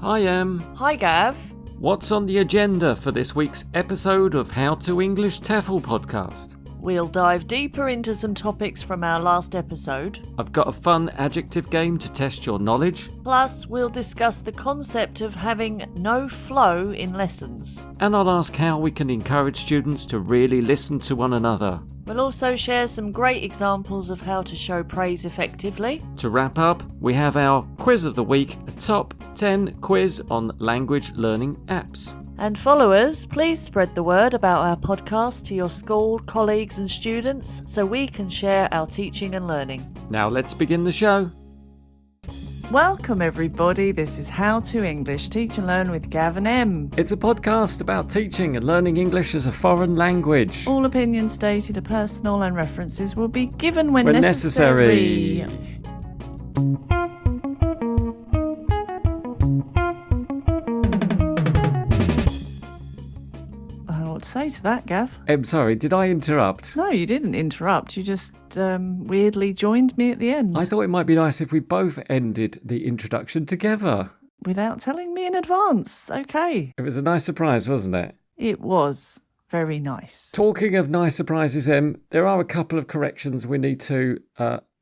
Hi Em. Hi Gav. What's on the agenda for this week's episode of How to English TEFL Podcast? We'll dive deeper into some topics from our last episode. I've got a fun adjective game to test your knowledge. Plus, we'll discuss the concept of having no flow in lessons. And I'll ask how we can encourage students to really listen to one another. We'll also share some great examples of how to show praise effectively. To wrap up, we have our quiz of the week, a top 10 quiz on language learning apps. And followers, please spread the word about our podcast to your school, colleagues and students so we can share our teaching and learning. Now let's begin the show. Welcome everybody, this is How to English Teach and Learn with Gav and Em. It's a podcast about teaching and learning English as a foreign language. All opinions stated are personal and references will be given when necessary. To say to that, Gav. I'm sorry, did I interrupt? No, you didn't interrupt. You just weirdly joined me at the end. I thought it might be nice if we both ended the introduction together. Without telling me in advance. Okay. It was a nice surprise, wasn't it? It was very nice. Talking of nice surprises, Em, there are a couple of corrections we need to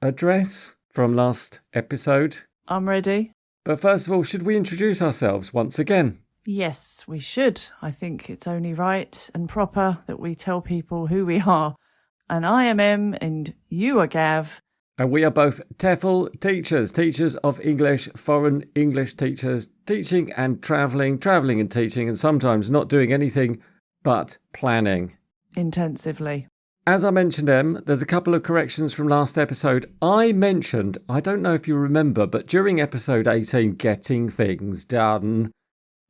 address from last episode. I'm ready. But first of all, should we introduce ourselves once again? Yes, we should. I think it's only right and proper that we tell people who we are. And I am Em and you are Gav. And we are both TEFL teachers, teachers of English, foreign English teachers, teaching and travelling and teaching, and sometimes not doing anything but planning. Intensively. As I mentioned, Em, there's a couple of corrections from last episode. I mentioned, I don't know if you remember, but during episode 18, getting things done,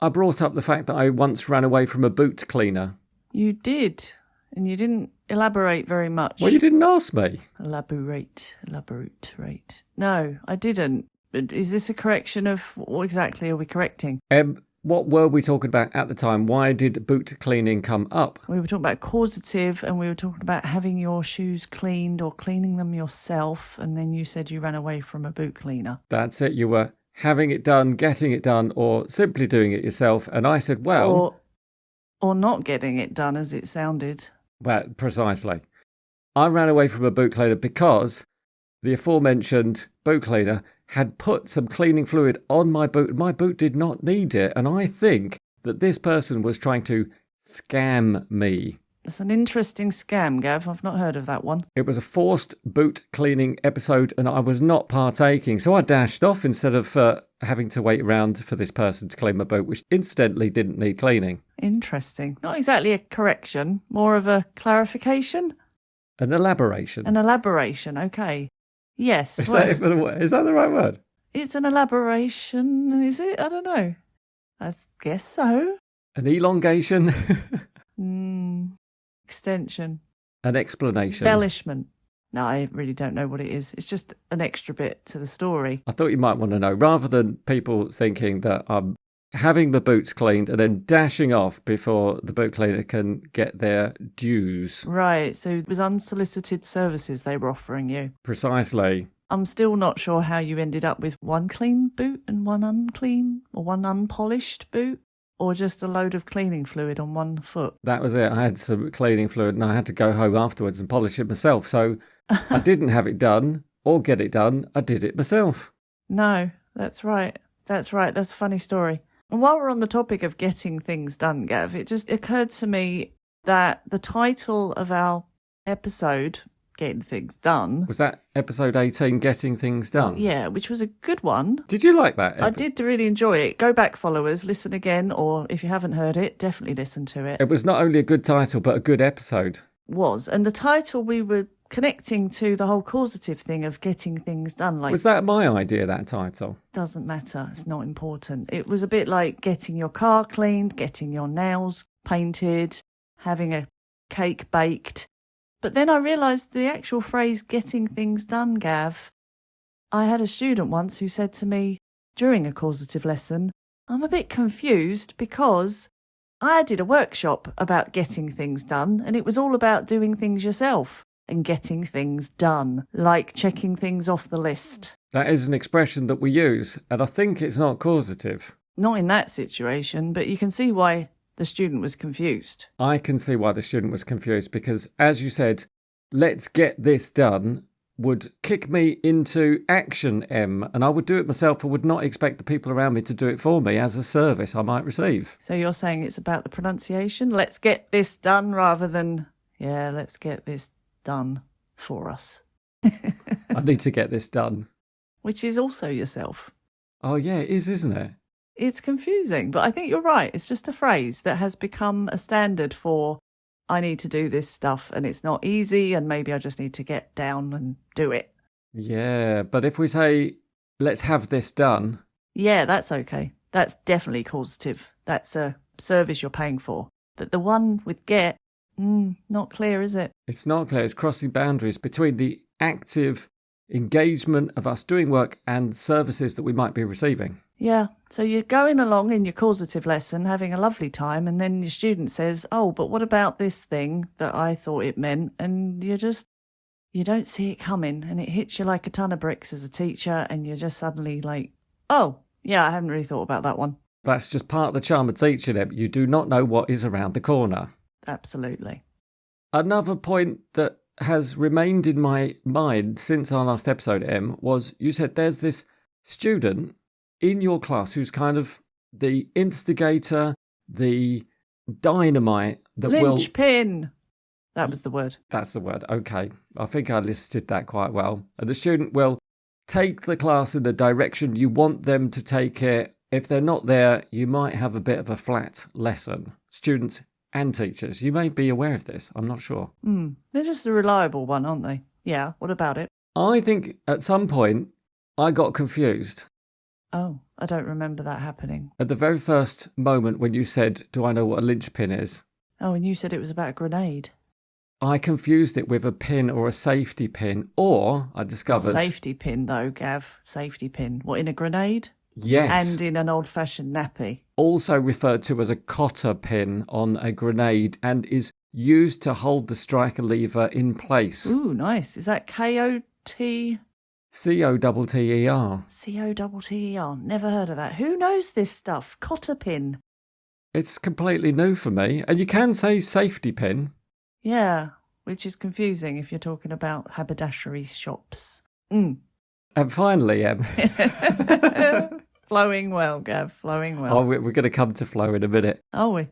I brought up the fact that I once ran away from a boot cleaner. You did, and you didn't elaborate very much. Well, you didn't ask me. Elaborate. No, I didn't. Is this a correction of what exactly are we correcting? What were we talking about at the time? Why did boot cleaning come up? We were talking about causative, and we were talking about having your shoes cleaned or cleaning them yourself, and then you said you ran away from a boot cleaner. That's it, you were having it done, getting it done, or simply doing it yourself. And I said, well... Or not getting it done, as it sounded. Well, precisely. I ran away from a boot cleaner because the aforementioned boot cleaner had put some cleaning fluid on my boot. My boot did not need it. And I think that this person was trying to scam me. It's an interesting scam, Gav. I've not heard of that one. It was a forced boot cleaning episode and I was not partaking. So I dashed off instead of having to wait around for this person to clean my boot, which incidentally didn't need cleaning. Interesting. Not exactly a correction, more of a clarification? An elaboration. An elaboration, okay. Yes. Is that the right word? It's an elaboration, is it? I don't know. I guess so. An elongation? Extension. An explanation. Embellishment. No, I really don't know what it is. It's just an extra bit to the story. I thought you might want to know, rather than people thinking that I'm having the boots cleaned and then dashing off before the boot cleaner can get their dues. Right, so it was unsolicited services they were offering you. Precisely. I'm still not sure how you ended up with one clean boot and one unclean, or one unpolished boot. Or just a load of cleaning fluid on one foot? That was it. I had some cleaning fluid and I had to go home afterwards and polish it myself. So I didn't have it done or get it done. I did it myself. No, that's right. That's a funny story. And while we're on the topic of getting things done, Gav, it just occurred to me that the title of our episode, Getting Things Done... Was that episode 18, Getting Things Done? Yeah, which was a good one. Did you like that? I did really enjoy it. Go back, followers, listen again, or if you haven't heard it, definitely listen to it. It was not only a good title, but a good episode. Was. And the title we were connecting to the whole causative thing of getting things done. Like, was that my idea, that title? Doesn't matter. It's not important. It was a bit like getting your car cleaned, getting your nails painted, having a cake baked. But then I realised the actual phrase getting things done, Gav. I had a student once who said to me during a causative lesson, I'm a bit confused because I did a workshop about getting things done and it was all about doing things yourself and getting things done, like checking things off the list. That is an expression that we use, and I think it's not causative. Not in that situation, but you can see why the student was confused. I can see why the student was confused because, as you said, let's get this done would kick me into action, Em, and I would do it myself. I would not expect the people around me to do it for me as a service I might receive. So you're saying it's about the pronunciation? Let's get this done rather than, let's get this done for us. I need to get this done. Which is also yourself. Oh, yeah, it is, isn't it? It's confusing, but I think you're right. It's just a phrase that has become a standard for I need to do this stuff and it's not easy and maybe I just need to get down and do it. Yeah, but if we say, let's have this done. Yeah, that's okay. That's definitely causative. That's a service you're paying for. But the one with get, not clear, is it? It's not clear. It's crossing boundaries between the active engagement of us doing work and services that we might be receiving. Yeah, so you're going along in your causative lesson, having a lovely time, and then your student says, oh, but what about this thing that I thought it meant? And you don't see it coming, and it hits you like a ton of bricks as a teacher, and you're just suddenly like, oh, yeah, I hadn't really thought about that one. That's just part of the charm of teaching them. You do not know what is around the corner. Absolutely. Another point that has remained in my mind since our last episode, Em, was you said there's this student in your class who's kind of the instigator, the dynamite that Linchpin. That was the word. That's the word. Okay. I think I listed that quite well. And the student will take the class in the direction you want them to take it. If they're not there, you might have a bit of a flat lesson. Students and teachers, you may be aware of this. I'm not sure. They're just a reliable one, aren't they? Yeah, what about it? I think at some point I got confused. Oh, I don't remember that happening. At the very first moment when you said, do I know what a linchpin is? Oh, and you said it was about a grenade. I confused it with a pin or a safety pin, or I discovered... Safety pin, though, Gav. Safety pin. What, in a grenade? Yes. And in an old-fashioned nappy. Also referred to as a cotter pin on a grenade and is used to hold the striker lever in place. Ooh, nice. Is that K-O-T... C-O-T-T-E-R. C-O-T-T-E-R. Never heard of that. Who knows this stuff? Cotter pin. It's completely new for me. And you can say safety pin. Yeah, which is confusing if you're talking about haberdashery shops. And finally, Em. Flowing well, Gav, flowing well. Oh, we're going to come to flow in a minute. Are we?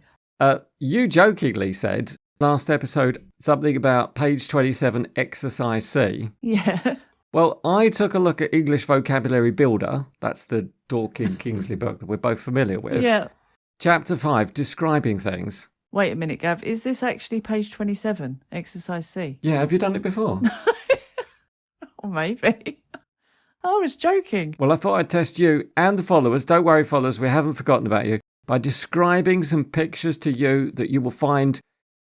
You jokingly said last episode something about page 27, exercise C. Yeah. Well, I took a look at English Vocabulary Builder. That's the Dorkin Kingsley book that we're both familiar with. Yeah. Chapter 5, describing things. Wait a minute, Gav. Is this actually page 27, exercise C? Yeah, have you done it before? Or maybe. I was joking. Well, I thought I'd test you and the followers. Don't worry, followers, we haven't forgotten about you. By describing some pictures to you that you will find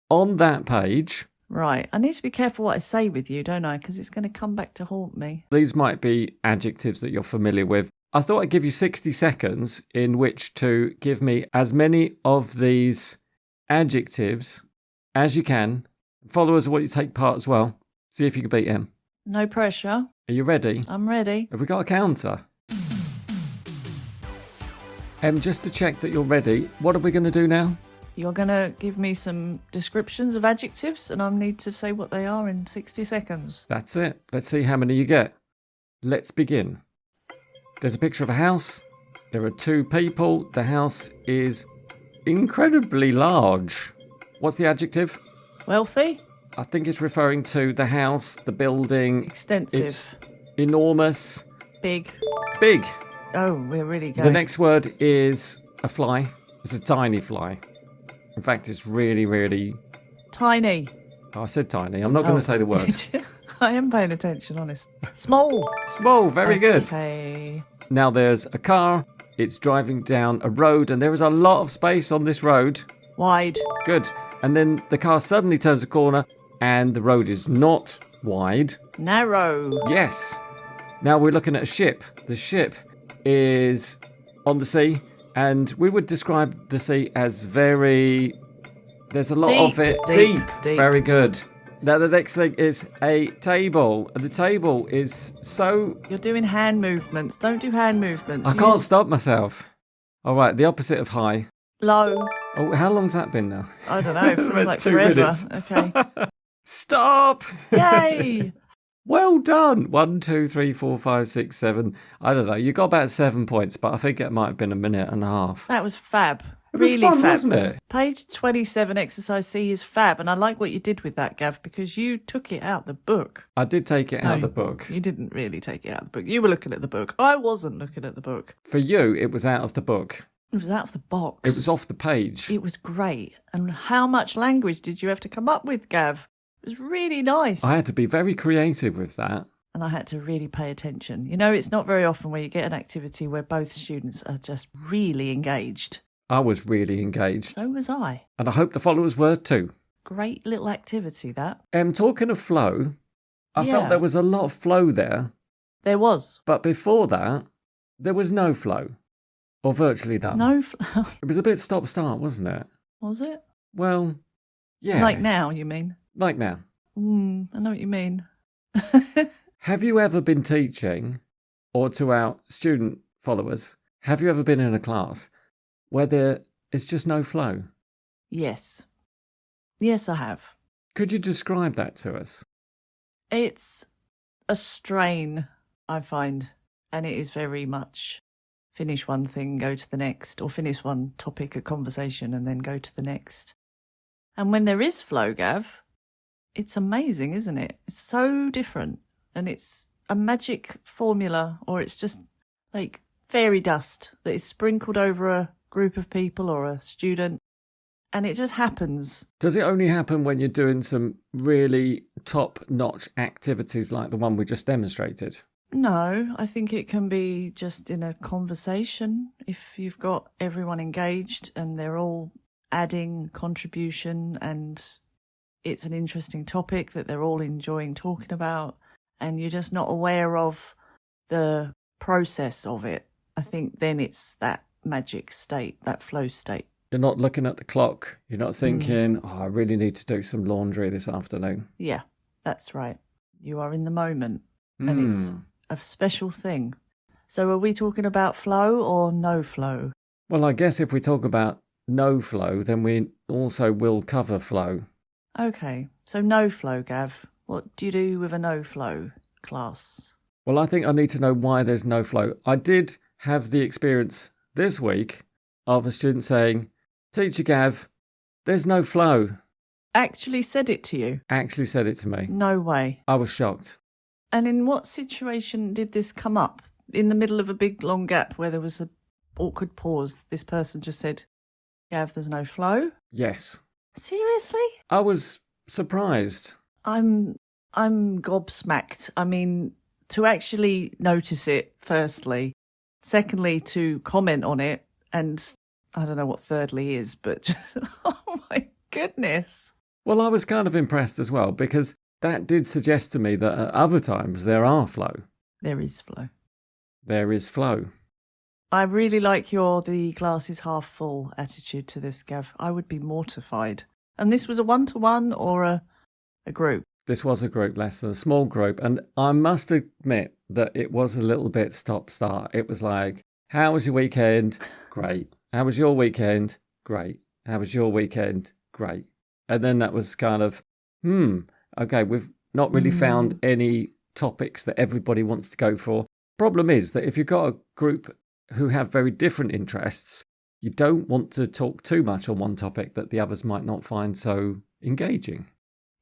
on that page. Right. I need to be careful what I say with you, don't I? Because it's going to come back to haunt me. These might be adjectives that you're familiar with. I thought I'd give you 60 seconds in which to give me as many of these adjectives as you can. Followers, I want you to take part as well. See if you can beat him. No pressure. Are you ready? I'm ready. Have we got a counter? Just to check that you're ready, what are we going to do now? You're going to give me some descriptions of adjectives and I need to say what they are in 60 seconds. That's it. Let's see how many you get. Let's begin. There's a picture of a house. There are two people. The house is incredibly large. What's the adjective? Wealthy? I think it's referring to the house, the building. Extensive. It's enormous. Big. Big. Oh, we're really going. The next word is a fly. It's a tiny fly. In fact, it's really, really... Tiny. Oh, I said tiny. I'm not going to say the word. I am paying attention, honest. Small. Small, very good. Okay. Now there's a car. It's driving down a road and there is a lot of space on this road. Wide. Good. And then the car suddenly turns a corner and the road is not wide. Narrow. Yes. Now we're looking at a ship. The ship is on the sea and we would describe the sea as very... There's a lot of it. Deep. Very good. Now the next thing is a table. And the table is so... You're doing hand movements. Don't do hand movements. I can't stop myself. All right, the opposite of high. Low. Oh, how long's that been now? I don't know. It feels About like 2 forever. minutes. Okay. Stop! Yay! Well done. 1, 2, 3, 4, 5, 6, 7. I don't know. You got about 7 points, but I think it might have been a minute and a half. That was fab. It was Really fun, fab. wasn't it? Page 27, exercise C is fab. And I like what you did with that, Gav, because you took it out the book. I did take it out of the book. You didn't really take it out of the book. You were looking at the book. I wasn't looking at the book. For you, it was out of the book. It was out of the box. It was off the page. It was great. And how much language did you have to come up with, Gav? It was really nice. I had to be very creative with that. And I had to really pay attention. You know, it's not very often where you get an activity where both students are just really engaged. I was really engaged. So was I. And I hope the followers were too. Great little activity, that. Talking of flow, I Yeah. felt there was a lot of flow there. There was. But before that, there was no flow. Or virtually none. No. It was a bit stop-start, wasn't it? Was it? Well, yeah. Like now, you mean? Like now. I know what you mean. Have you ever been teaching, or to our student followers, have you ever been in a class where there is just no flow? Yes. Yes, I have. Could you describe that to us? It's a strain, I find, and it is very much finish one thing, go to the next, or finish one topic, a conversation, and then go to the next. And when there is flow, Gav, it's amazing, isn't it? It's so different, and it's a magic formula, or it's just like fairy dust that is sprinkled over a group of people or a student, and it just happens. Does it only happen when you're doing some really top-notch activities like the one we just demonstrated? No, I think it can be just in a conversation. If you've got everyone engaged and they're all adding contribution and it's an interesting topic that they're all enjoying talking about and you're just not aware of the process of it, I think then it's that magic state, that flow state. You're not looking at the clock. You're not thinking, I really need to do some laundry this afternoon. Yeah, that's right. You are in the moment and it's a special thing. So are we talking about flow or no flow? Well, I guess if we talk about no flow, then we also will cover flow. Okay, so no flow, Gav. What do you do with a no flow class? Well, I think I need to know why there's no flow. I did have the experience this week of a student saying, Teacher Gav, there's no flow. Actually said it to you? Actually said it to me. No way. I was shocked. And in what situation did this come up? In the middle of a big long gap where there was an awkward pause, this person just said, Gav, there's no flow? Yes. Seriously? I was surprised. I'm gobsmacked. I mean, to actually notice it, firstly. Secondly, to comment on it. And I don't know what thirdly is, but just, oh my goodness. Well, I was kind of impressed as well because that did suggest to me that at other times there are flow. There is flow. There is flow. I really like the glass is half full attitude to this, Gav. I would be mortified. And this was a one-to-one or a group? This was a group lesson, a small group. And I must admit that it was a little bit stop-start. It was like, how was your weekend? Great. How was your weekend? Great. How was your weekend? Great. And then that was kind of, okay, we've not really found any topics that everybody wants to go for. Problem is that if you've got a group who have very different interests, you don't want to talk too much on one topic that the others might not find so engaging.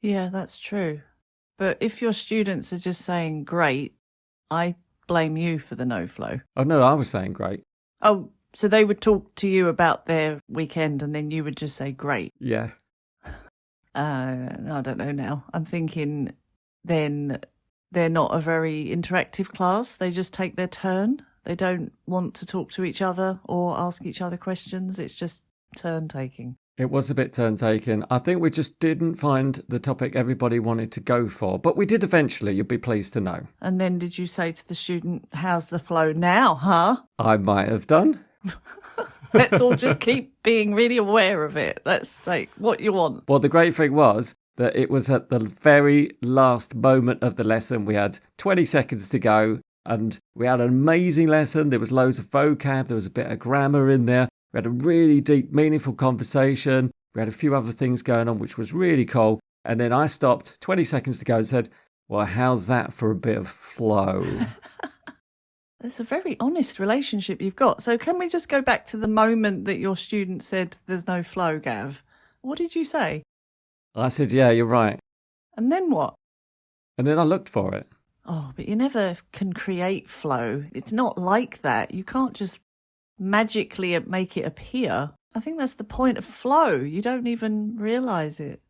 Yeah, that's true. But if your students are just saying great, I blame you for the no flow. Oh, no, I was saying great. Oh, so they would talk to you about their weekend and then you would just say great. Yeah. I don't know now. I'm thinking then they're not a very interactive class. They just take their turn. They don't want to talk to each other or ask each other questions. It's just turn taking. It was a bit turn taking. I think we just didn't find the topic everybody wanted to go for, but we did eventually, you'll be pleased to know. And then did you say to the student, how's the flow now, huh? I might have done. Let's all just keep being really aware of it. That's like what you want. Well, the great thing was that it was at the very last moment of the lesson. We had 20 seconds to go And we had an amazing lesson. There was loads of vocab. There was a bit of grammar in there. We had a really deep, meaningful conversation. We had a few other things going on, which was really cool. And then I stopped 20 seconds to go and said, well, how's that for a bit of flow? It's a very honest relationship you've got. So can we just go back to the moment that your student said there's no flow, Gav? What did you say? I said, yeah, you're right. And then what? And then I looked for it. Oh, but you never can create flow. It's not like that. You can't just magically make it appear. I think that's the point of flow. You don't even realise it.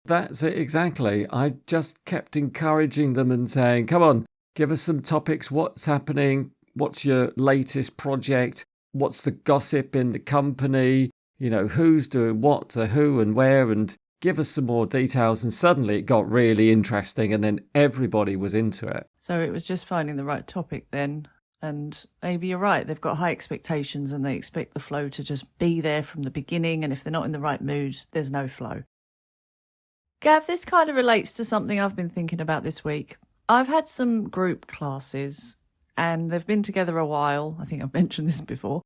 That's it, exactly. I just kept encouraging them and saying, come on, give us some topics. What's happening? What's your latest project? What's the gossip in the company? You know, who's doing what to who and where, and give us some more details. And suddenly it got really interesting, and then everybody was into it. So it was just finding the right topic then. And maybe you're right. They've got high expectations and they expect the flow to just be there from the beginning. And if they're not in the right mood, there's no flow. Gav, this kind of relates to something I've been thinking about this week. I've had some group classes and they've been together a while. I think I've mentioned this before.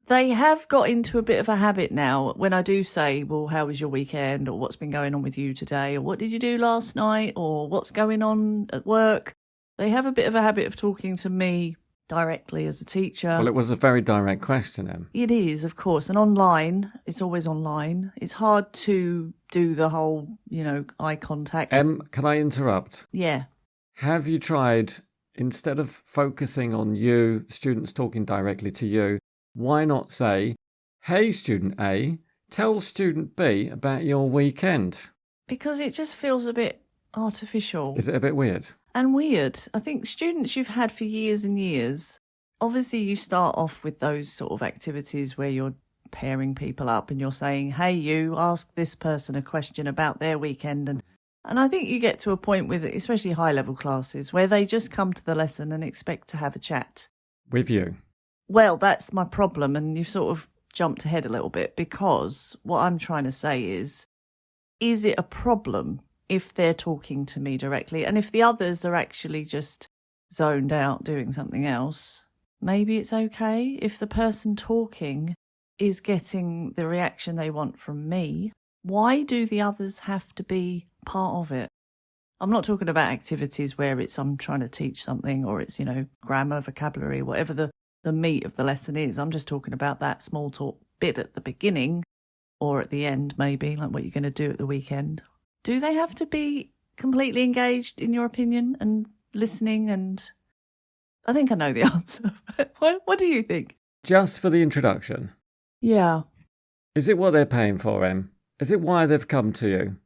They have got into a bit of a habit now when I do say, well, how was your weekend? Or what's been going on with you today? Or what did you do last night? Or what's going on at work? They have a bit of a habit of talking to me directly as a teacher. Well, it was a very direct question, Em. It is, of course. And online, it's always online. It's hard to do the whole, eye contact. Em, can I interrupt? Yeah. Have you tried, instead of focusing on you, students talking directly to you, why not say, hey, student A, tell student B about your weekend? Because it just feels a bit artificial. Is it a bit weird? And weird. I think students you've had for years and years, obviously you start off with those sort of activities where you're pairing people up and you're saying, hey, you ask this person a question about their weekend. And I think you get to a point with, especially high-level classes, where they just come to the lesson and expect to have a chat. With you? Well, that's my problem, and you've sort of jumped ahead a little bit, because what I'm trying to say is it a problem if they're talking to me directly? And if the others are actually just zoned out doing something else, maybe it's okay if the person talking is getting the reaction they want from me. Why do the others have to be part of it? I'm not talking about activities where I'm trying to teach something, or it's, grammar, vocabulary, whatever the meat of the lesson is. I'm just talking about that small talk bit at the beginning or at the end, maybe, like what you're going to do at the weekend. Do they have to be completely engaged, in your opinion, and listening? And I think I know the answer. What do you think? Just for the introduction. Yeah. Is it what they're paying for, Em? Is it why they've come to you?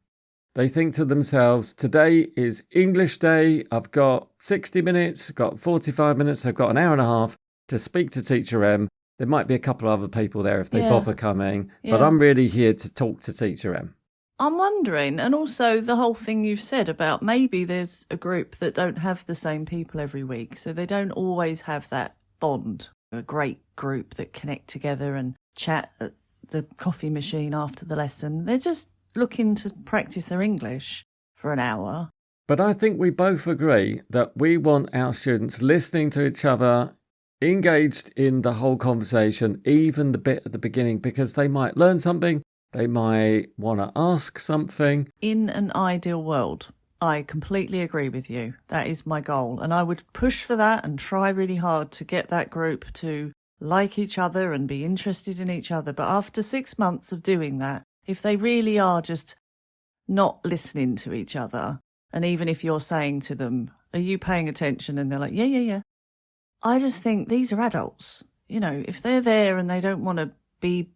They think to themselves, today is English day. I've got 60 minutes, I've got 45 minutes, I've got an hour and a half to speak to Teacher M. There might be a couple of other people there if they bother coming, but I'm really here to talk to Teacher M. I'm wondering, and also the whole thing you've said about maybe there's a group that don't have the same people every week, so they don't always have that bond, a great group that connect together and chat at the coffee machine after the lesson. They're just looking to practice their English for an hour. But I think we both agree that we want our students listening to each other, engaged in the whole conversation, even the bit at the beginning, because they might learn something, they might want to ask something. In an ideal world, I completely agree with you. That is my goal. And I would push for that and try really hard to get that group to like each other and be interested in each other. But after 6 months of doing that, if they really are just not listening to each other, and even if you're saying to them, are you paying attention? And they're like, yeah. I just think these are adults. If they're there and they don't want to be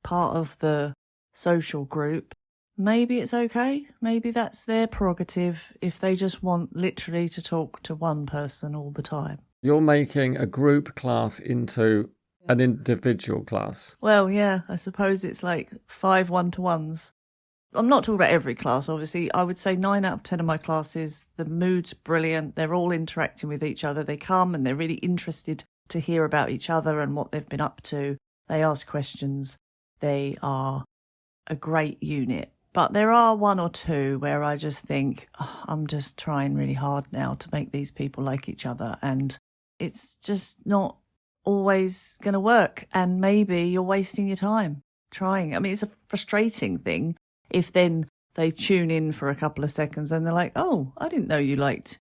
part of the social group, maybe it's okay. Maybe that's their prerogative if they just want literally to talk to one person all the time. You're making a group class into an individual class. Well, yeah, I suppose it's like 5 one-to-ones. I'm not talking about every class, obviously. I would say 9 out of 10 of my classes, the mood's brilliant. They're all interacting with each other. They come and they're really interested to hear about each other and what they've been up to. They ask questions. They are a great unit. But there are 1 or 2 where I just think, I'm just trying really hard now to make these people like each other. And it's just not always going to work. And maybe you're wasting your time trying. I mean, it's a frustrating thing if then they tune in for a couple of seconds and they're like, oh, I didn't know you liked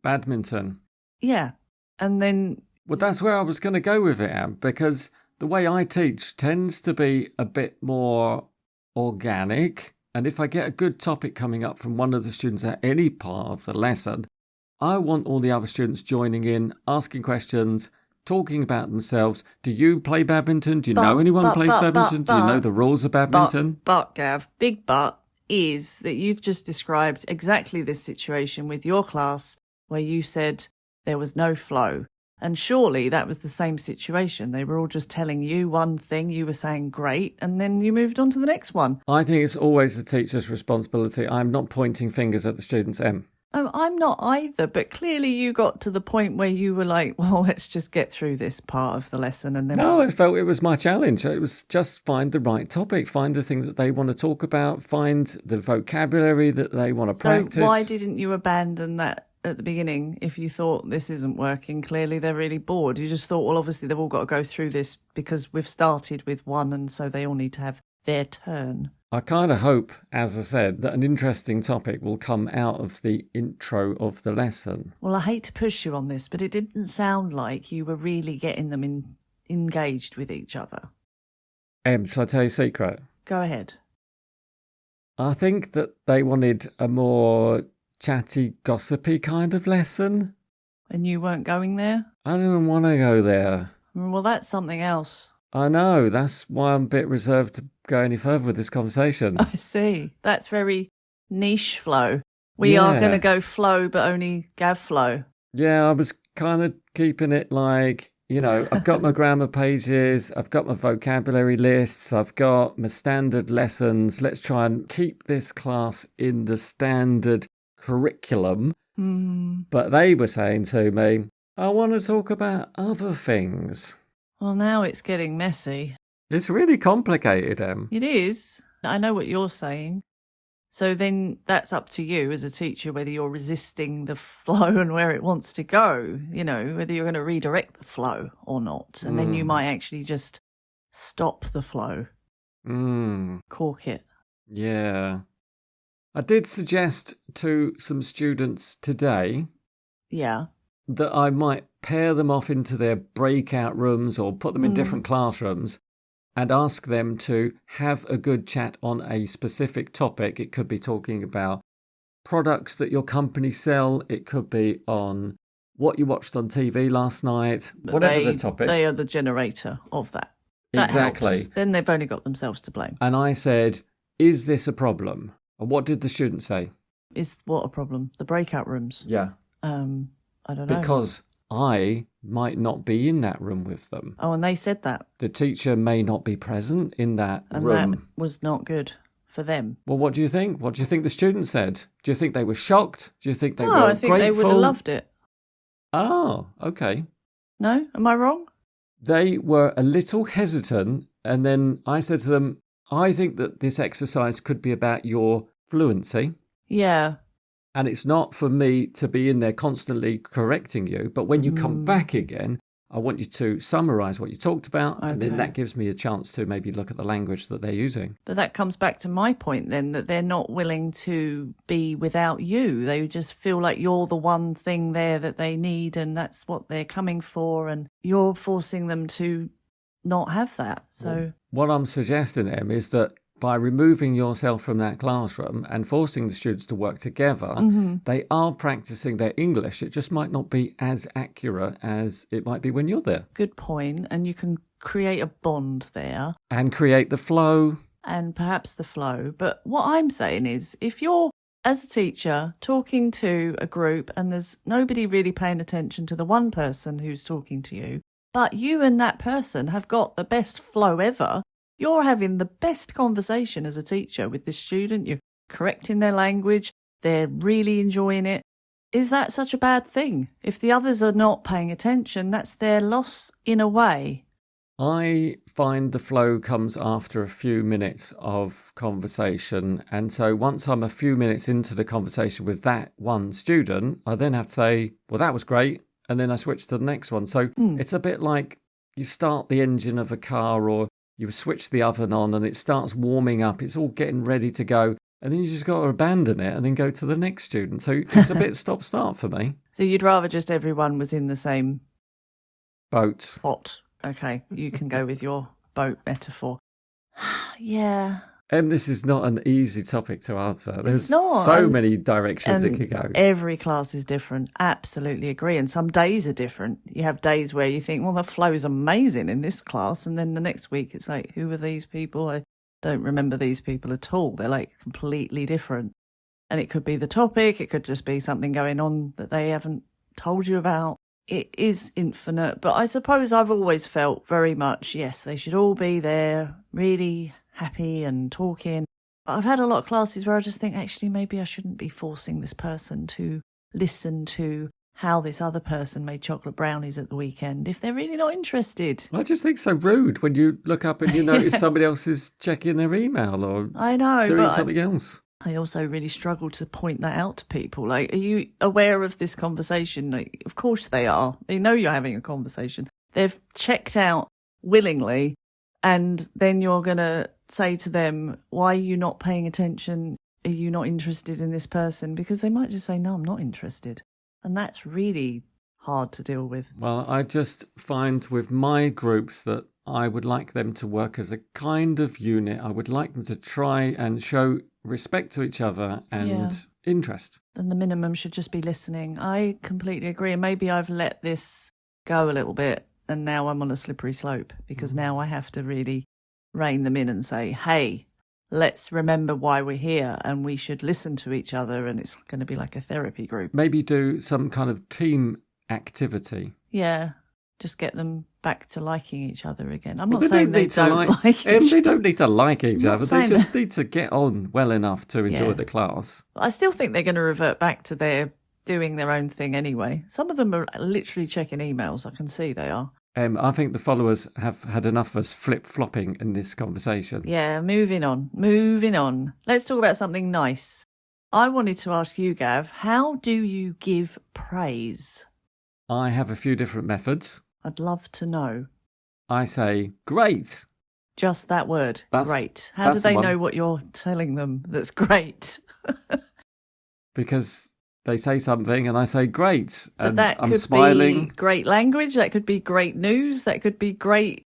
badminton. Yeah. And then... Well, that's where I was going to go with it, Em, because the way I teach tends to be a bit more organic. And if I get a good topic coming up from one of the students at any part of the lesson, I want all the other students joining in, asking questions, talking about themselves. Do you play badminton? Do you know anyone who plays badminton? Do you know the rules of badminton? But, Gav, big but is that you've just described exactly this situation with your class where you said there was no flow. And surely that was the same situation. They were all just telling you one thing, you were saying great, and then you moved on to the next one. I think it's always the teacher's responsibility. I'm not pointing fingers at the students, Em. Oh, I'm not either, but clearly you got to the point where you were like, well, let's just get through this part of the lesson. And then No, I felt it was my challenge. It was just find the right topic, find the thing that they want to talk about, find the vocabulary that they want to practice. So why didn't you abandon that at the beginning if you thought this isn't working? Clearly they're really bored. You just thought, well, obviously they've all got to go through this because we've started with one and so they all need to have their turn. I kind of hope, as I said, that an interesting topic will come out of the intro of the lesson. Well, I hate to push you on this, but it didn't sound like you were really getting them engaged with each other. Em, shall I tell you a secret? Go ahead. I think that they wanted a more chatty, gossipy kind of lesson. And you weren't going there? I didn't want to go there. Well, that's something else. I know. That's why I'm a bit reserved to go any further with this conversation. I see. That's very niche flow. We are going to go flow, but only Gav flow. Yeah, I was kind of keeping it like, you know, I've got my grammar pages, I've got my vocabulary lists, I've got my standard lessons. Let's try and keep this class in the standard curriculum. But they were saying to me, I want to talk about other things. Well, now it's getting messy. It's really complicated, Em. It is. I know what you're saying. So then that's up to you as a teacher, whether you're resisting the flow and where it wants to go, you know, whether you're going to redirect the flow or not. And then you might actually just stop the flow. Cork it. Yeah. I did suggest to some students today that I might pair them off into their breakout rooms or put them in different classrooms and ask them to have a good chat on a specific topic. It could be talking about products that your company sell. It could be on what you watched on TV last night, whatever the topic. They are the generator of that. Exactly. Helps. Then they've only got themselves to blame. And I said, is this a problem? And what did the student say? Is what a problem? The breakout rooms? Yeah. I don't know. Because I might not be in that room with them. Oh, and they said that. The teacher may not be present in that room. And that was not good for them. Well, what do you think? What do you think the students said? Do you think they were shocked? Do you think they were grateful? No, I think they would have loved it. Oh, okay. No? Am I wrong? They were a little hesitant, and then I said to them, I think that this exercise could be about your fluency. Yeah. And it's not for me to be in there constantly correcting you. But when you come back again, I want you to summarise what you talked about. Okay. And then that gives me a chance to maybe look at the language that they're using. But that comes back to my point then, that they're not willing to be without you. They just feel like you're the one thing there that they need and that's what they're coming for. And you're forcing them to not have that. So what I'm suggesting, Em, is that by removing yourself from that classroom and forcing the students to work together, they are practicing their English. It just might not be as accurate as it might be when you're there. Good point. And you can create a bond there. And create the flow. And perhaps the flow. But what I'm saying is, if you're, as a teacher, talking to a group and there's nobody really paying attention to the one person who's talking to you, but you and that person have got the best flow ever, you're having the best conversation as a teacher with this student. You're correcting their language. They're really enjoying it. Is that such a bad thing? If the others are not paying attention, that's their loss in a way. I find the flow comes after a few minutes of conversation. And so once I'm a few minutes into the conversation with that one student, I then have to say, well, that was great. and then I switch to the next one. So it's a bit like you start the engine of a car, or you switch the oven on and it starts warming up. It's all getting ready to go. And then you just got to abandon it and then go to the next student. So it's a bit stop-start for me. So you'd rather just everyone was in the same Boat. pot. Okay, you can go with your boat metaphor. Yeah. This is not an easy topic to answer. There's not. so many directions it And could go. every class is different. Absolutely agree. And some days are different. You have days where you think, well, the flow's amazing in this class. And then the next week it's like, who are these people? I don't remember these people at all. They're like completely different. And it could be the topic. It could just be something going on that they haven't told you about. It is infinite. But I suppose I've always felt very much, yes, they should all be there, really happy and talking. I've had a lot of classes where I just think, actually, maybe I shouldn't be forcing this person to listen to how this other person made chocolate brownies at the weekend if they're really not interested. I just think so rude when you look up and you notice somebody else is checking their email or I know, doing but something else. I also really struggle to point that out to people. Like, are you aware of this conversation? Like, of course they are. They know you're having a conversation. They've checked out willingly, and then you're going to say to them, why are you not paying attention? Are you not interested in this person? Because they might just say, no, I'm not interested. And that's really hard to deal with. Well, I just find with my groups that I would like them to work as a kind of unit. I would like them to try and show respect to each other and interest. Then the minimum should just be listening. I completely agree. And maybe I've let this go a little bit and now I'm on a slippery slope because now I have to really rein them in and say, hey, let's remember why we're here and we should listen to each other, and it's going to be like a therapy group. Maybe do some kind of team activity. Yeah, just get them back to liking each other again. I'm not saying they don't like each other. They other. don't need to like each other. They just that. need to get on well enough to enjoy the class. I still think they're going to revert back to their doing their own thing anyway. Some of them are literally checking emails. I can see they are. I think the followers have had enough of us flip-flopping in this conversation. Yeah, moving on. Let's talk about something nice. I wanted to ask you, Gav, how do you give praise? I have a few different methods. I'd love to know. I say, great. Just that word, great. How do they know what you're telling them that's great? Because they say something and I say great. But and that I'm could smiling. be great language. That could be great news. That could be great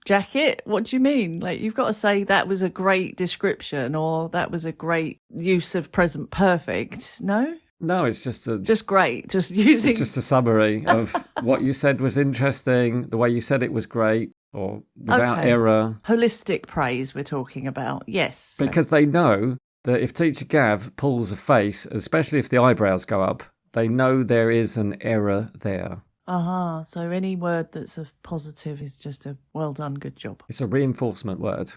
jacket. What do you mean? Like, you've got to say that was a great description or that was a great use of present perfect. No? No, it's just great. Just using. It's just a summary of what you said was interesting, the way you said it was great, or without error. Holistic praise we're talking about. Yes. Because they know that if Teacher Gav pulls a face, especially if the eyebrows go up, they know there is an error there. So any word that's a positive is just a well done, good job. It's a reinforcement word.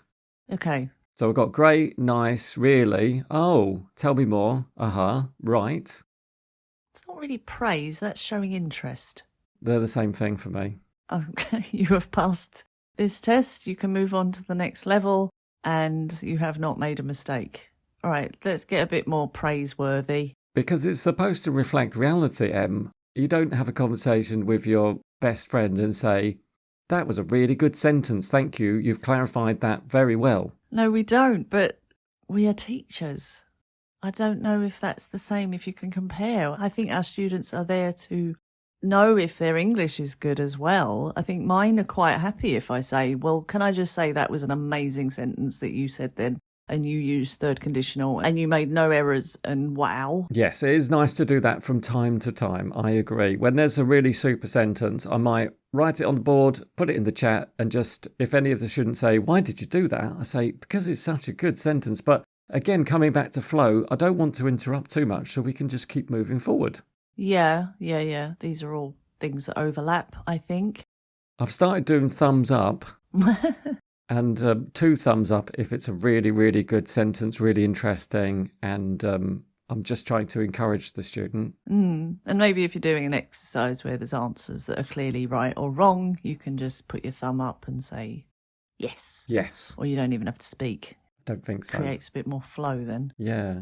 Okay. So we've got great, nice, really. Oh, tell me more. Right. It's not really praise, that's showing interest. They're the same thing for me. Okay, you have passed this test. You can move on to the next level and you have not made a mistake. All right, let's get a bit more praiseworthy. Because it's supposed to reflect reality, Em. You don't have a conversation with your best friend and say, that was a really good sentence, thank you, you've clarified that very well. No, we don't, but we are teachers. I don't know if that's the same, if you can compare. I think our students are there to know if their English is good as well. I think mine are quite happy if I say, well, can I just say that was an amazing sentence that you said then? And you used third conditional and you made no errors and wow. Yes, it is nice to do that from time to time. I agree. When there's a really super sentence, I might write it on the board, put it in the chat, and just, if any of the students say, why did you do that? I say, because it's such a good sentence. But again, coming back to flow, I don't want to interrupt too much so we can just keep moving forward. Yeah. These are all things that overlap, I think. I've started doing thumbs up. And 2 thumbs up if it's a really, really good sentence, really interesting, and I'm just trying to encourage the student. And maybe if you're doing an exercise where there's answers that are clearly right or wrong, you can just put your thumb up and say yes. Yes. Or you don't even have to speak. Don't think so. Creates a bit more flow then. Yeah.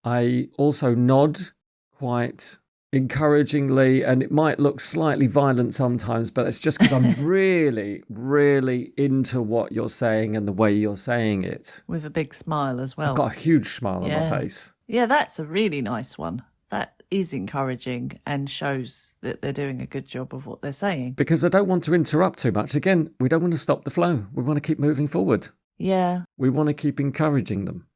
I also nod quite encouragingly, and it might look slightly violent sometimes, but it's just because I'm really, really into what you're saying and the way you're saying it. With a big smile as well. I've got a huge smile on my face. Yeah, that's a really nice one. That is encouraging and shows that they're doing a good job of what they're saying. Because I don't want to interrupt too much. Again, we don't want to stop the flow. We want to keep moving forward. Yeah. We want to keep encouraging them.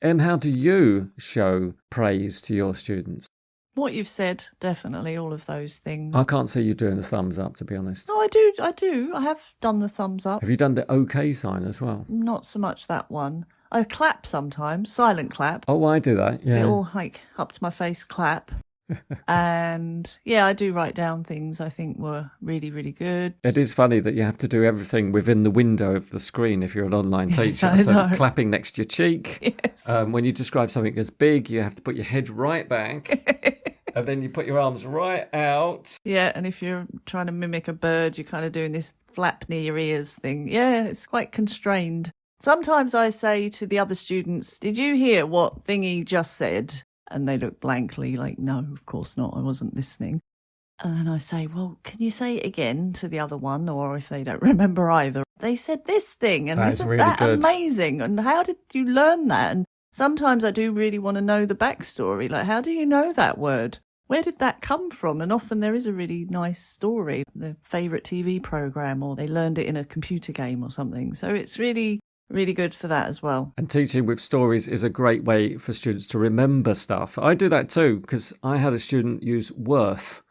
Em, how do you show praise to your students? What you've said, definitely, all of those things. I can't see you doing a thumbs up, to be honest. No, I do. I have done the thumbs up. Have you done the OK sign as well? Not so much that one. I clap sometimes, silent clap. Oh, I do that, yeah. Little, like, up to my face clap. And, yeah, I do write down things I think were really, really good. It is funny that you have to do everything within the window of the screen if you're an online teacher. I know. Clapping next to your cheek. Yes. When you describe something as big, you have to put your head right back. And then you put your arms right out. Yeah, and if you're trying to mimic a bird, you're kind of doing this flap near your ears thing. Yeah, it's quite constrained. Sometimes I say to the other students, did you hear what Thingy just said? And they look blankly like, no, of course not. I wasn't listening. And then I say, well, can you say it again to the other one? Or if they don't remember either, they said this thing. And That's isn't really that good. amazing? And how did you learn that? And sometimes I do really want to know the backstory. Like, how do you know that word? Where did that come from? And often there is a really nice story, the favourite TV programme, or they learned it in a computer game or something. So it's really, really good for that as well. And teaching with stories is a great way for students to remember stuff. I do that too, because I had a student use worth,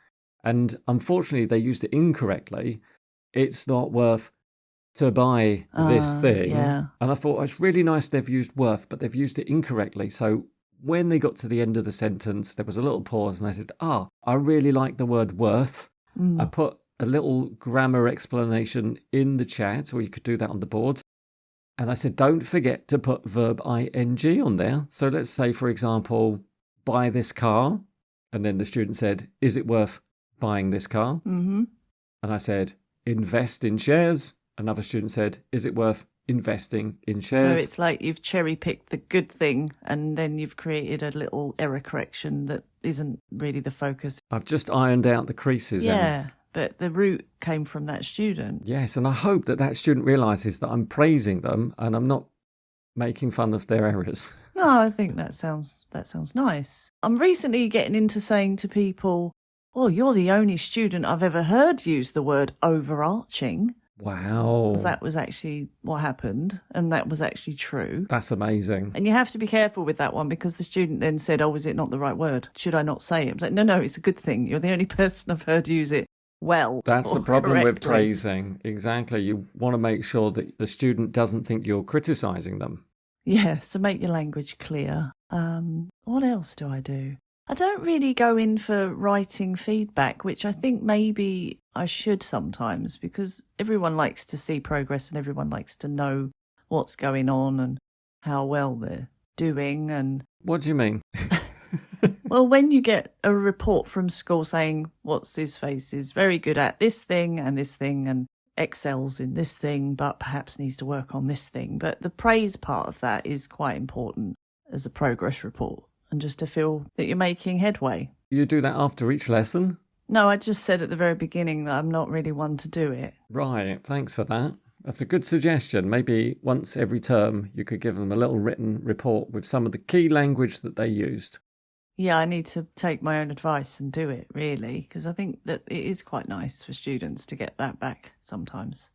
and unfortunately they used it incorrectly. It's not worth to buy this thing. Yeah. And I thought, it's really nice they've used worth, but they've used it incorrectly. So when they got to the end of the sentence, there was a little pause and I said, I really like the word worth. I put a little grammar explanation in the chat, or you could do that on the board. And I said, don't forget to put verb ing on there. So let's say, for example, buy this car. And then the student said, is it worth buying this car? Mm-hmm. And I said, invest in shares. Another student said, is it worth investing in shares? So it's like you've cherry-picked the good thing and then you've created a little error correction that isn't really the focus. I've just ironed out the creases. Yeah, but the root came from that student. Yes, and I hope that student realises that I'm praising them and I'm not making fun of their errors. No, I think that sounds nice. I'm recently getting into saying to people, oh, you're the only student I've ever heard use the word overarching. Wow. Because that was actually what happened, and that was actually true. That's amazing. And you have to be careful with that one, because the student then said, oh, is it not the right word? Should I not say it? I was like, no, it's a good thing. You're the only person I've heard use it well. That's the problem with correctly. praising. Exactly. You want to make sure that the student doesn't think you're criticising them. Yeah, so make your language clear. What else do I do? I don't really go in for writing feedback, which I think maybe I should sometimes, because everyone likes to see progress and everyone likes to know what's going on and how well they're doing. And What do you mean? well, when you get a report from school saying what's his face is very good at this thing and excels in this thing, but perhaps needs to work on this thing. But the praise part of that is quite important as a progress report, and just to feel that you're making headway. You do that after each lesson? No, I just said at the very beginning that I'm not really one to do it. Right, thanks for that. That's a good suggestion. Maybe once every term you could give them a little written report with some of the key language that they used. Yeah, I need to take my own advice and do it, really, because I think that it is quite nice for students to get that back sometimes.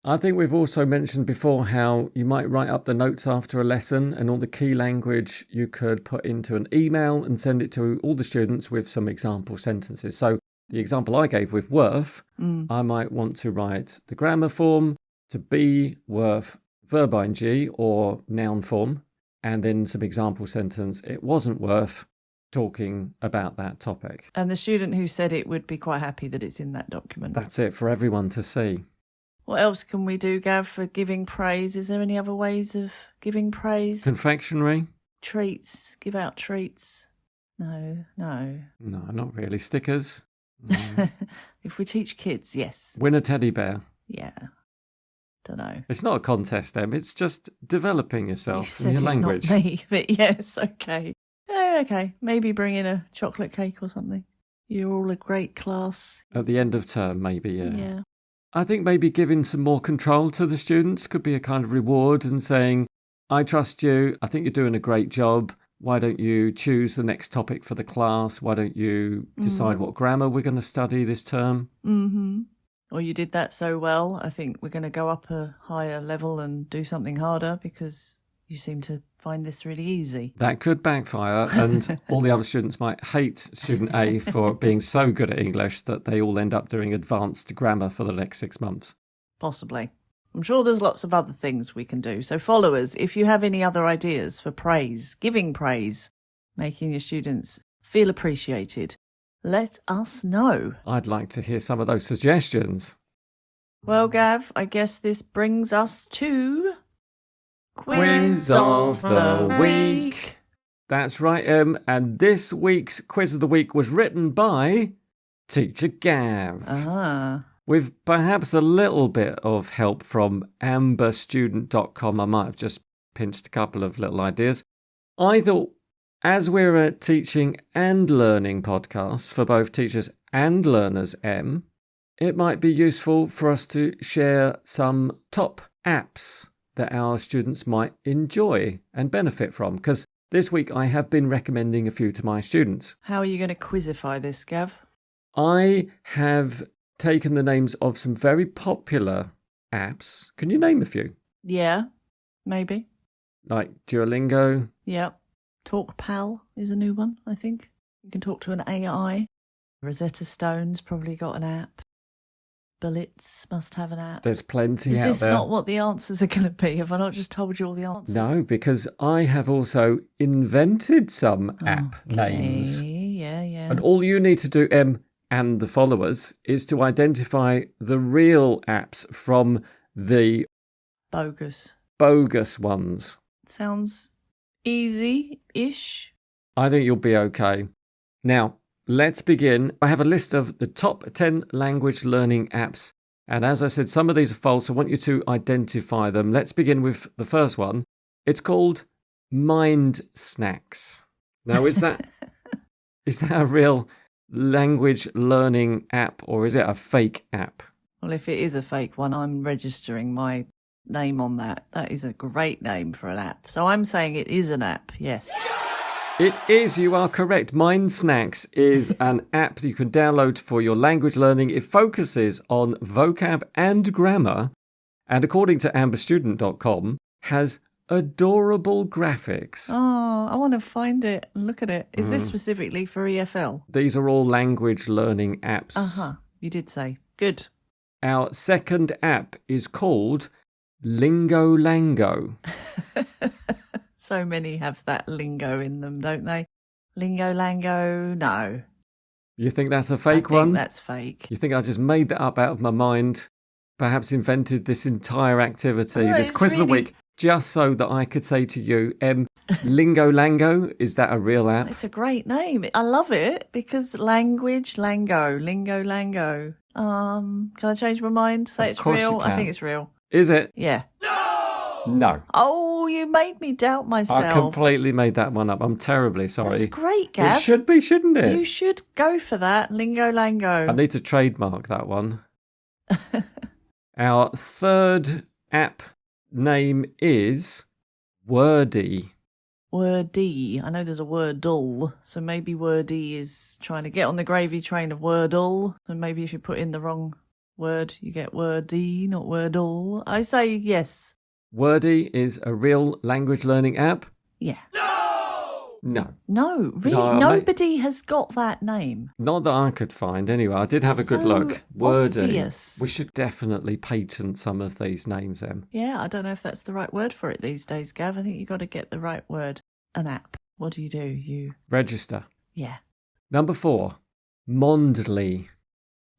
I think we've also mentioned before how you might write up the notes after a lesson, and all the key language you could put into an email and send it to all the students with some example sentences. So the example I gave with worth, I might want to write the grammar form to be worth verb ing or noun form, and then some example sentence, it wasn't worth talking about that topic. And the student who said it would be quite happy that it's in that document. That's it for everyone to see. What else can we do, Gav, for giving praise? Is there any other ways of giving praise? Confectionery? Treats. Give out treats. No. No, not really. Stickers? If we teach kids, yes. Win a teddy bear? Yeah. Don't know. It's not a contest, Em. It's just developing You yourself said in your it, language. not me, but yes, okay. Okay, maybe bring in a chocolate cake or something. You're all a great class. At the end of term, maybe, Yeah. I think maybe giving some more control to the students could be a kind of reward and saying, I trust you. I think you're doing a great job. Why don't you choose the next topic for the class? Why don't you decide what grammar we're going to study this term? Mm-hmm. Or you did that so well, I think we're going to go up a higher level and do something harder because you seem to find this really easy. That could backfire, and all the other students might hate student A for being so good at English that they all end up doing advanced grammar for the next 6 months. Possibly. I'm sure there's lots of other things we can do. So followers, if you have any other ideas for praise, giving praise, making your students feel appreciated, let us know. I'd like to hear some of those suggestions. Well, Gav, I guess this brings us to... Quiz of the Week. That's right, and this week's Quiz of the Week was written by Teacher Gav. With perhaps a little bit of help from amberstudent.com. I might have just pinched a couple of little ideas. I thought, as we're a teaching and learning podcast for both teachers and learners, it might be useful for us to share some top apps that our students might enjoy and benefit from, because this week I have been recommending a few to my students. How are you going to quizify this, Gav? I have taken the names of some very popular apps. Can you name a few? Yeah, maybe. Like Duolingo? Yep. TalkPal is a new one, I think. You can talk to an AI. Rosetta Stone's probably got an app. Bullets must have an app. There's plenty out there. Is this not what the answers are going to be? Have I not just told you all the answers? No, because I have also invented some app names. Yeah. And all you need to do, and the followers, is to identify the real apps from the bogus ones. Sounds easy-ish. I think you'll be okay. Now, let's begin. I have a list of the top 10 language learning apps. And as I said, some of these are false. I want you to identify them. Let's begin with the first one. It's called Mind Snacks. Now, is that a real language learning app, or is it a fake app? Well, if it is a fake one, I'm registering my name on that. That is a great name for an app. So I'm saying it is an app, yes. It is, you are correct. Mind Snacks is an app that you can download for your language learning. It focuses on vocab and grammar, and according to amberstudent.com, has adorable graphics. Oh, I want to find it and look at it. Is this specifically for EFL? These are all language learning apps. You did say. Good. Our second app is called Lingo Lango. So many have that lingo in them, don't they? Lingo Lango, no. You think that's a fake one? I think that's fake. You think I just made that up out of my mind? Perhaps invented this entire activity, this quiz of the week, just so that I could say to you, Lingo Lango, is that a real app? It's a great name. I love it because language, Lango, Lingo Lango. Can I change my mind? Say it's real? I think it's real. Is it? Yeah. No. Oh, you made me doubt myself. I completely made that one up. I'm terribly sorry. That's great, Gav. It should be, shouldn't it? You should go for that, Lingo Lango. I need to trademark that one. Our third app name is Wordy. Wordy. I know there's a Wordle, so maybe Wordy is trying to get on the gravy train of Wordle. And maybe if you put in the wrong word, you get Wordy, not Wordle. I say yes. Wordy is a real language learning app? Yeah. No. No, really? Nobody has got that name. Not that I could find, anyway. I did have a good look. Wordy. Obvious. We should definitely patent some of these names, Em. Yeah, I don't know if that's the right word for it these days, Gav. I think you've got to get the right word. An app. What do? You register. Yeah. Number 4, Mondly.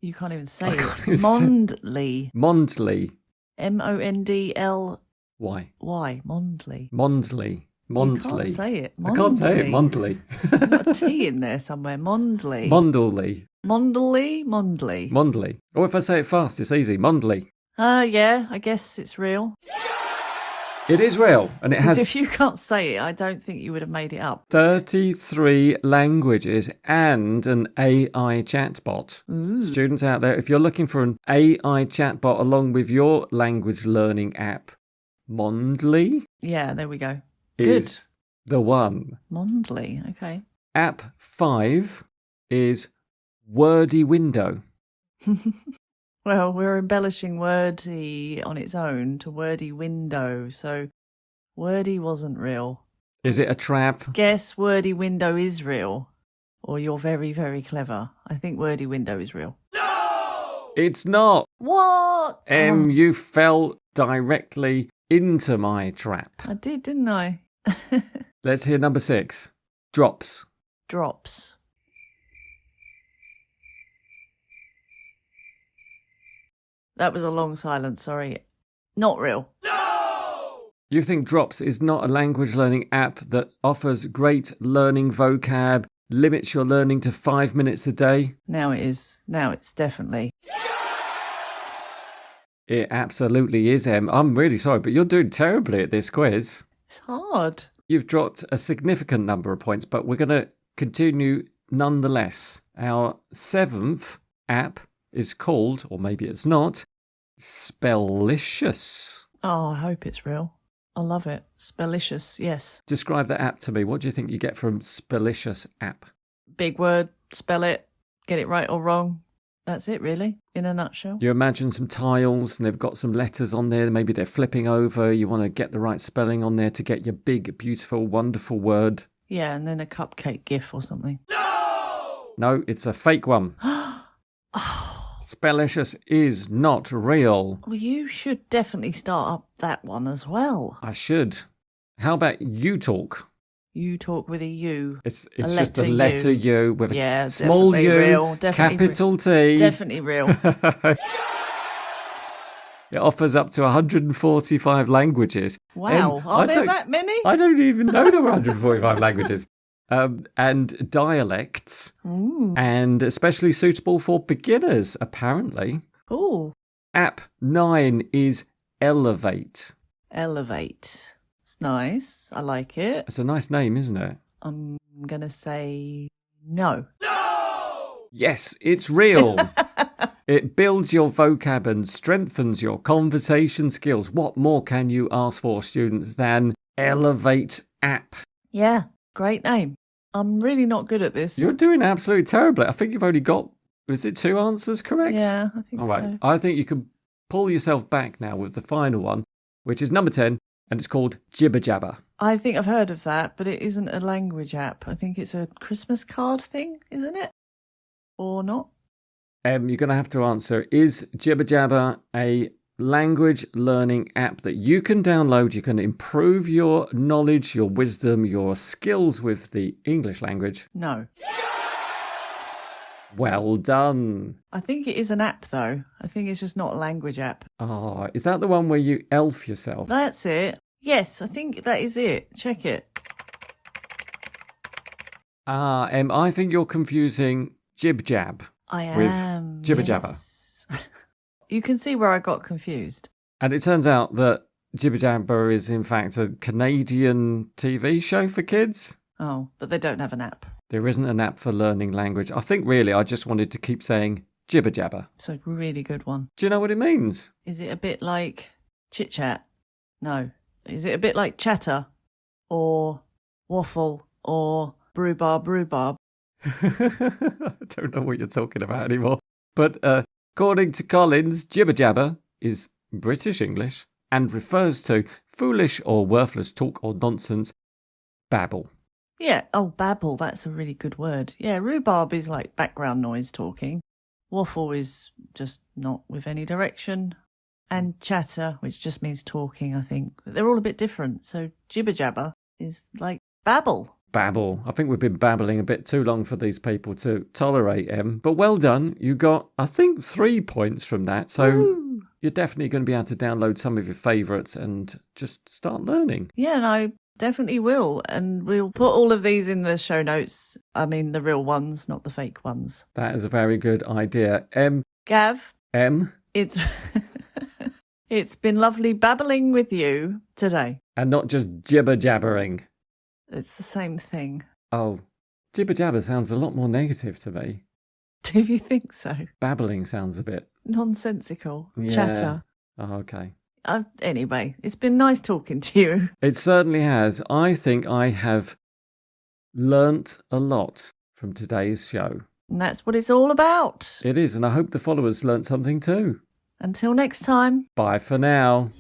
You can't even say it. Mondly. Mondly. Mondly. Why? Mondly. Mondly. You can't say it. Mondly. I can't say it. Mondly. I've got a T in there somewhere. Mondly. Mondly. Mondly. Mondly. Mondly. Or if I say it fast, it's easy. Mondly. Yeah, I guess it's real. It is real, and it Because has if you can't say it, I don't think you would have made it up. 33 languages and an AI chatbot. Ooh. Students out there, if you're looking for an AI chatbot along with your language learning app, Mondly Yeah, there we go. is the one. Mondly, okay. App 5 is Wordy Window. Well, we're embellishing Wordy on its own to Wordy Window, so Wordy wasn't real. Is it a trap? Guess Wordy Window is real, or you're very, very clever. I think Wordy Window is real. No! It's not. What? You fell directly into my trap. I did, didn't I? Let's hear number 6. Drops. Drops. That was a long silence, sorry. Not real. No! You think Drops is not a language learning app that offers great learning vocab, limits your learning to 5 minutes a day? Now it is. Now it's definitely. It absolutely is, Em. I'm really sorry, but you're doing terribly at this quiz. It's hard. You've dropped a significant number of points, but we're going to continue nonetheless. Our 7th app is called, or maybe it's not, Spellicious. Oh, I hope it's real. I love it. Spellicious, yes. Describe the app to me. What do you think you get from Spellicious app? Big word, spell it, get it right or wrong. That's it, really, in a nutshell. You imagine some tiles and they've got some letters on there. Maybe they're flipping over. You want to get the right spelling on there to get your big, beautiful, wonderful word. Yeah, and then a cupcake gif or something. No, it's a fake one. Spellicious is not real. Well, you should definitely start up that one as well. I should. How about uTalk? uTalk with a U. It's just a letter U with a definitely small U, real. Definitely capital T. Definitely real. It offers up to 145 languages. Wow, are there that many? I don't even know there were 145 languages. And dialects. Ooh. And especially suitable for beginners, apparently. Ooh. App 9 is Elevate. Elevate. It's nice. I like it. It's a nice name, isn't it? I'm going to say no. No! Yes, it's real. It builds your vocab and strengthens your conversation skills. What more can you ask for, students, than Elevate app? Yeah, great name. I'm really not good at this. You're doing absolutely terribly. I think you've only got, is it 2 answers correct? Yeah, I think All right. so. I think you can pull yourself back now with the final one, which is number 10, and it's called jibber-jabber. I think I've heard of that, but it isn't a language app. I think it's a Christmas card thing, isn't it? Or not? You're going to have to answer, is jibber-jabber a language learning app that you can download? You can improve your knowledge, your wisdom, your skills with the English language. No. Well done. I think it is an app, though. I think it's just not a language app. Oh, is that the one where you elf yourself? That's it. Yes, I think that is it. Check it. I think you're confusing jib-jab I am. with jibber-jabber. Yes. You can see where I got confused. And it turns out that jibber-jabber is in fact a Canadian TV show for kids. Oh, but they don't have an app. There isn't an app for learning language. I think really I just wanted to keep saying jibber-jabber. It's a really good one. Do you know what it means? Is it a bit like chit-chat? No. Is it a bit like chatter? Or waffle? Or rhubarb? I don't know what you're talking about anymore. But according to Collins, jibber-jabber is British English and refers to foolish or worthless talk or nonsense, babble. Yeah, oh, babble, that's a really good word. Yeah, rhubarb is like background noise talking. Waffle is just not with any direction. And chatter, which just means talking, I think. But they're all a bit different. So jibber-jabber is like babble. Babble. I think we've been babbling a bit too long for these people to tolerate, Em. But well done. You got, I think, 3 points from that. So Ooh. You're definitely going to be able to download some of your favourites and just start learning. Yeah, and I definitely will. And we'll put all of these in the show notes. I mean, the real ones, not the fake ones. That is a very good idea. Gav? Em? It's It's been lovely babbling with you today. And not just jibber-jabbering. It's the same thing. Oh, jibber-jabber sounds a lot more negative to me. Do you think so? Babbling sounds a bit... Nonsensical. Yeah. Chatter. Oh, okay. Anyway, it's been nice talking to you. It certainly has. I think I have learnt a lot from today's show. And that's what it's all about. It is, and I hope the followers learnt something too. Until next time. Bye for now.